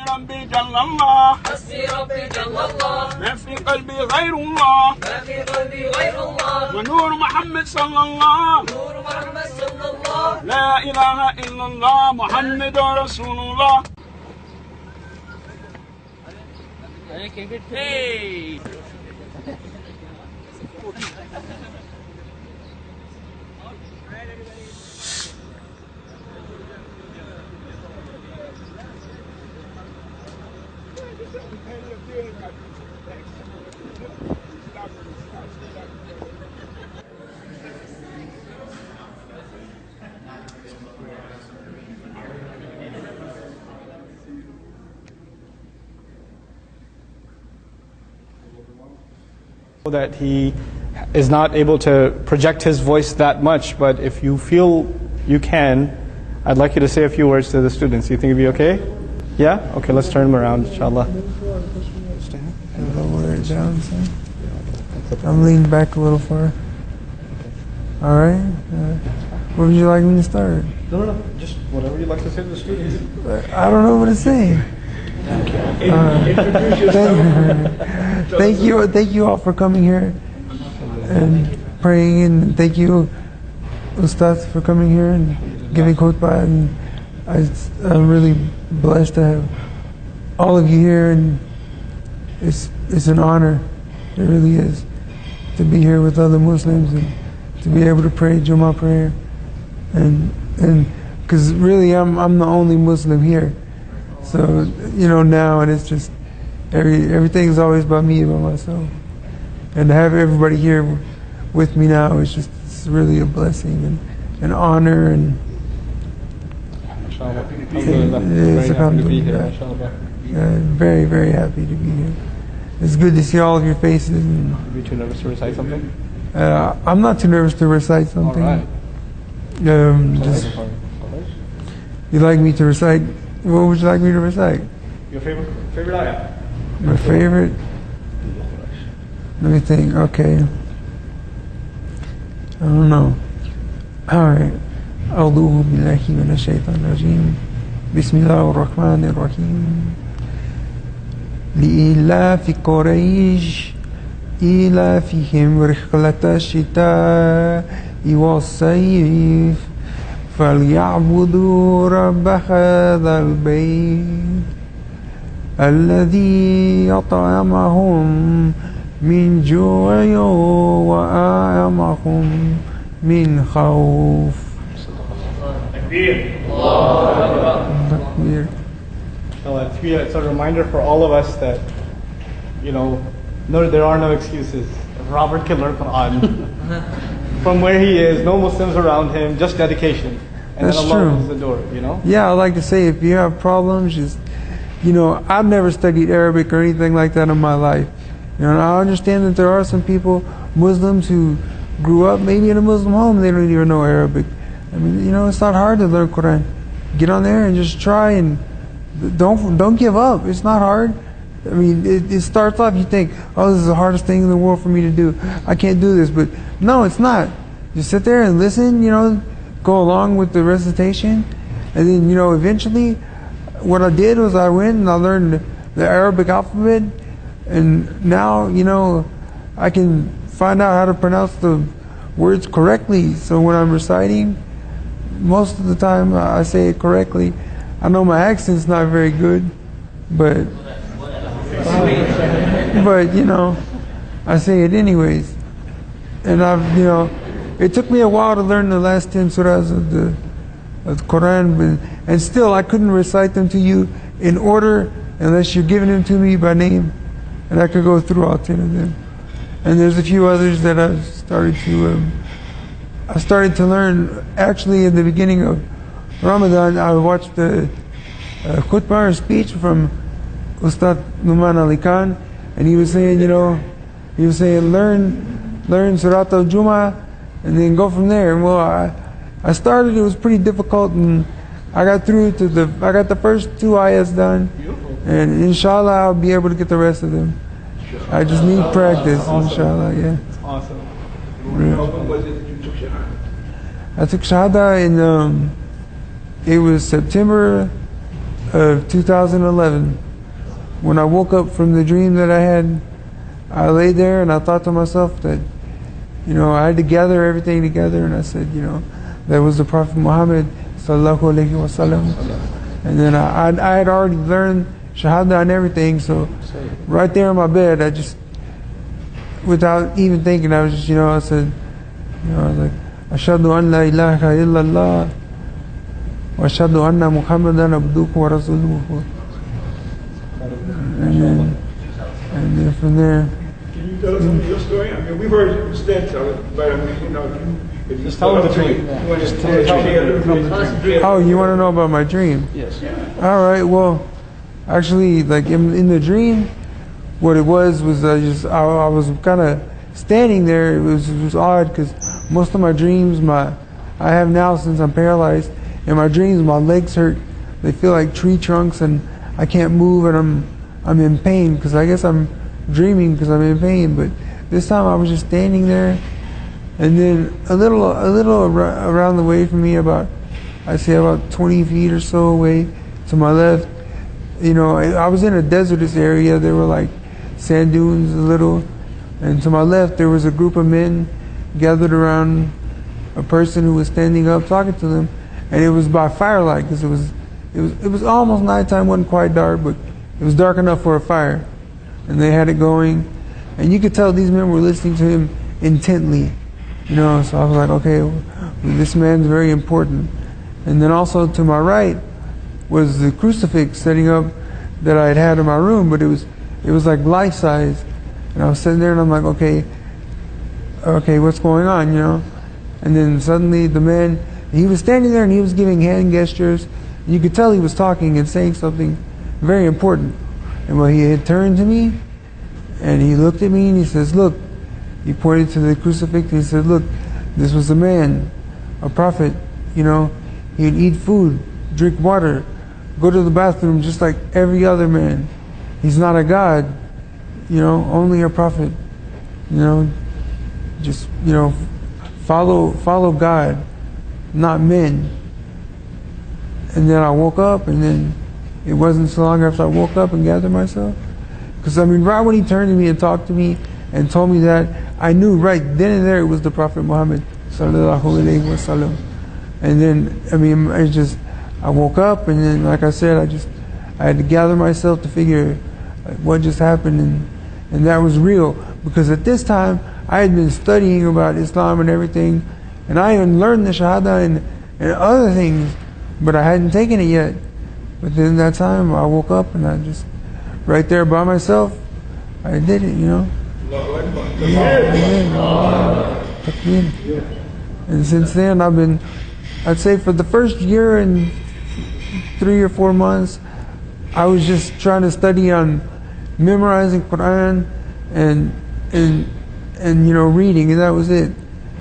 ربي جل الله حسبي ربي جل الله ما في قلبي غير الله ما في قلبي غير الله ونور محمد صلى الله نور محمد صلى الله لا إله إلا الله محمد رسول الله. Hey. That he is not able to project his voice that much, but if you feel you can, I'd like you to say a few words to the students. You think it'd be okay? Yeah? Okay, let's turn him around, inshallah. Lower it down, son. I'm leaning back a little far. Alright. Where would you like me to start? No, just whatever you'd like to say to the students. I don't know what to say. Thank you all for coming here and praying, and thank you, ustadz, for coming here and giving khutbah. And I'm really blessed to have all of you here, and it's an honor. It really is to be here with other Muslims and to be able to pray Jummah prayer, and because really I'm the only Muslim here. So, now, and it's just, everything's always about me, about myself. And to have everybody here with me now it's really a blessing and an honor. And Very happy to be here, very, very happy to be here. It's good to see all of your faces. And, are you too nervous to recite something? I'm not too nervous to recite something. All right. You'd like me to recite? What would you like me to recite? Your favorite ayah? My favorite? Let me think. Okay. I don't know. Alright. أعوذ بالله من الشيطان الرجيم. بسم الله الرحمن الرحيم. لإيلاف قريش إيلافهم رحلة الشتاء والصيف فليعبدوا رب هذا البيت الذي أطعمهم من جوع وآمنهم من خوف. It's a reminder for all of us that, there are no excuses. Robert can learn Quran from where he is, no Muslims around him, just dedication. And That's then Allah true. opens the door, Yeah, I like to say, if you have problems, just, I've never studied Arabic or anything like that in my life. I understand that there are some people, Muslims, who grew up maybe in a Muslim home, they don't even know Arabic. I mean, it's not hard to learn Quran. Get on there and just try, and don't give up. It's not hard. I mean, it starts off, you think, oh, this is the hardest thing in the world for me to do. I can't do this. But no, it's not. Just sit there and listen, go along with the recitation. And then, eventually, what I did was I went and I learned the Arabic alphabet. And now, I can find out how to pronounce the words correctly. So when I'm reciting, most of the time I say it correctly. I know my accent's not very good, but I say it anyways. And it took me a while to learn the last 10 surahs of the Quran, and still I couldn't recite them to you in order unless you're giving them to me by name, and I could go through all 10 of them. And there's a few others that I started to learn actually in the beginning of Ramadan. I watched the khutbah or speech from Ustadz Nouman Ali Khan, and he was saying, learn Surat al-Jumu'ah and then go from there. And well, I started, it was pretty difficult, and I got through I got the first 2 ayahs done, and inshallah I'll be able to get the rest of them. I just need practice, inshallah, yeah. Awesome. I took Syahadat in, it was September of 2011. When I woke up from the dream that I had, I lay there and I thought to myself that, I had to gather everything together, and I said, that was the Prophet Muhammad sallallahu alaihi wasallam. And then I had already learned Syahadat and everything, so right there in my bed, I just, without even thinking, I was just, I said, I was like, Ashhadu an la ilaha illallah wa ashhadu anna Muhammadan abduhu wa rasuluhu. And then from there. Can you tell us some of your story? I mean, we've heard Ustadz tell it, but I mean, if you Just tell them the dream. Oh, you want to know about my dream? Yes. All right. Well, actually, like in the dream, what it was I was kind of standing there. It was odd because most of my dreams, I have now since I'm paralyzed. In my dreams, my legs hurt. They feel like tree trunks, and I can't move, and I'm in pain because I guess I'm dreaming because I'm in pain. But this time I was just standing there, and then a little around the way from me, I'd say about 20 feet or so away to my left. I was in a desertous area. There were like sand dunes a little, and to my left there was a group of men gathered around a person who was standing up talking to them, and it was by firelight because it was almost nighttime. Wasn't quite dark, but it was dark enough for a fire, and they had it going, and you could tell these men were listening to him intently. So I was like, okay, well, this man's very important. And then also to my right was the crucifix setting up that I had in my room, but it was like life size. And I was sitting there and I'm like, okay, what's going on, And then suddenly the man, he was standing there and he was giving hand gestures. You could tell he was talking and saying something very important. And when he had turned to me and he looked at me and he says, look, he pointed to the crucifix and he said, look, this was a man, a prophet, he'd eat food, drink water, go to the bathroom just like every other man. He's not a god, only a prophet, just, follow God, not men. And then I woke up, and then it wasn't so long after I woke up and gathered myself. Because, right when he turned to me and talked to me and told me that, I knew right then and there it was the Prophet Muhammad sallallahu alaihi wasallam. And then, I woke up, and then, like I said, I had to gather myself to figure what just happened, and that was real. Because at this time, I had been studying about Islam and everything, and I even learned the Syahadat and other things, but I hadn't taken it yet. But then that time, I woke up, and I just, right there by myself, I did it, And since then, I'd say for the first year and 3 or 4 months, I was just trying to study on memorizing Quran and reading, and that was it.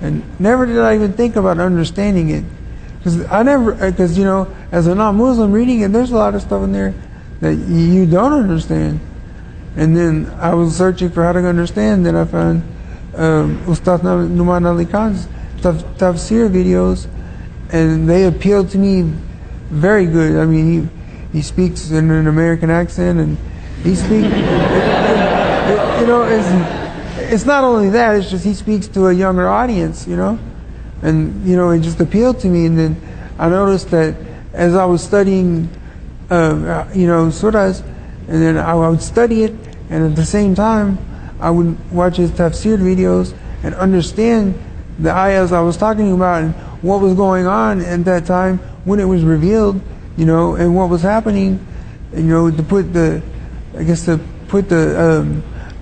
And never did I even think about understanding it, because as a non-Muslim reading it, there's a lot of stuff in there that you don't understand. And then I was searching for how to understand. Then I found Ustadz Nouman Ali Khan's tafsir videos, and they appealed to me very good. He speaks in an American accent, and he speaks. It's not only that; it's just he speaks to a younger audience, and it just appealed to me. And then I noticed that as I was studying, surahs, and then I would study it, and at the same time, I would watch his tafsir videos and understand the ayahs I was talking about and what was going on at that time when it was revealed, and what was happening, to put the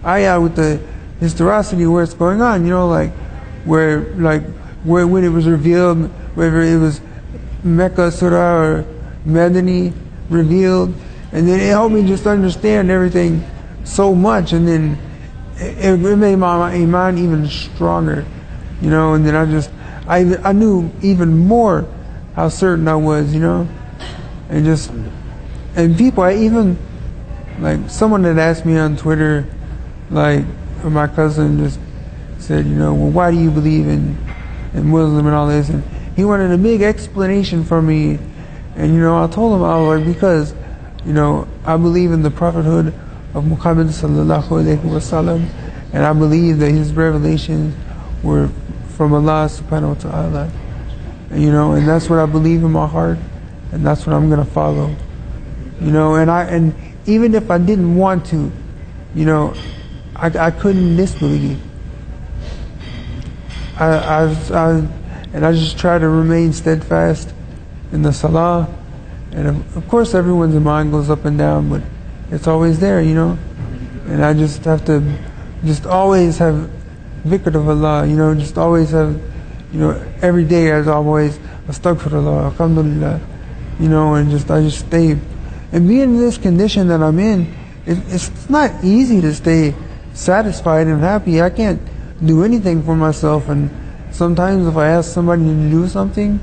ayah with the historicity where it's going on, where when it was revealed, whether it was Mecca Surah or Madani revealed, and then it helped me just understand everything so much, and then it made my iman even stronger, and then I knew even more how certain I was, and people, someone had asked me on Twitter, or my cousin just said, well, why do you believe in Muslim and all this? And he wanted a big explanation from me, and I told him, I was like, because I believe in the prophethood of Muhammad sallallahu alaihi wasallam, and I believe that his revelations were from Allah subhanahu wa ta'ala. And that's what I believe in my heart, and that's what I'm gonna follow. And even if I didn't want to, I couldn't disbelieve. And I just try to remain steadfast in the salah. And of course everyone's mind goes up and down, but it's always there, And I just have to just always have dhikr of Allah, just always have, every day as always, astaghfirullah, alhamdulillah, and I just stay. And being in this condition that I'm in, it's not easy to stay satisfied and happy. I can't do anything for myself, and sometimes if I ask somebody to do something,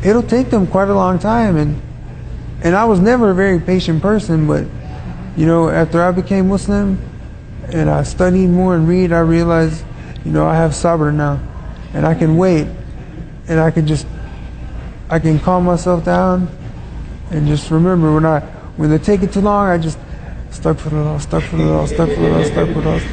it'll take them quite a long time. And I was never a very patient person, but after I became Muslim and I studied more and read, I realized I have sabr now, and I can wait, and I can calm myself down and just remember when they take it too long, I just astaghfirullah, astaghfirullah, astaghfirullah, astaghfirullah, astaghfirullah.